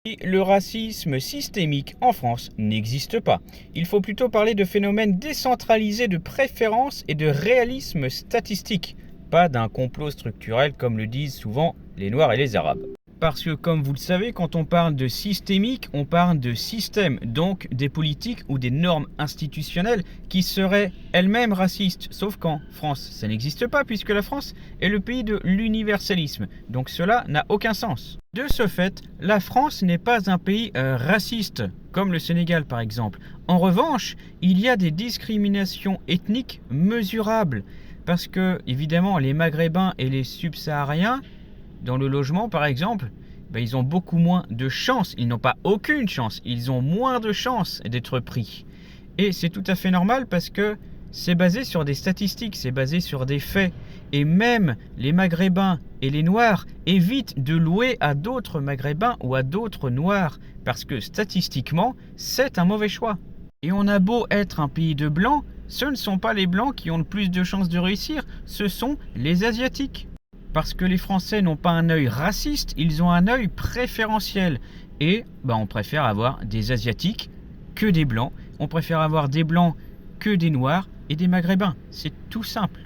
Le racisme systémique en France n'existe pas. Il faut plutôt parler de phénomènes décentralisés de préférence et de réalisme statistique, pas d'un complot structurel comme le disent souvent les Noirs et les Arabes. Parce que comme vous le savez, quand on parle de systémique, on parle de système, donc des politiques ou des normes institutionnelles qui seraient elles-mêmes racistes. Sauf qu'en France, ça n'existe pas puisque la France est le pays de l'universalisme. Donc cela n'a aucun sens. De ce fait, la France n'est pas un pays raciste, comme le Sénégal par exemple. En revanche, il y a des discriminations ethniques mesurables. Parce que, évidemment, les Maghrébins et les Subsahariens, dans le logement par exemple, ils ont beaucoup moins de chances, ils n'ont pas aucune chance, ils ont moins de chances d'être pris. Et c'est tout à fait normal parce que c'est basé sur des statistiques, c'est basé sur des faits. Et même les Maghrébins et les Noirs évitent de louer à d'autres Maghrébins ou à d'autres Noirs parce que statistiquement, c'est un mauvais choix. Et on a beau être un pays de Blancs, ce ne sont pas les Blancs qui ont le plus de chances de réussir, ce sont les Asiatiques. Parce que les Français n'ont pas un œil raciste, ils ont un œil préférentiel. Et on préfère avoir des Asiatiques que des Blancs. On préfère avoir des Blancs que des Noirs et des Maghrébins. C'est tout simple.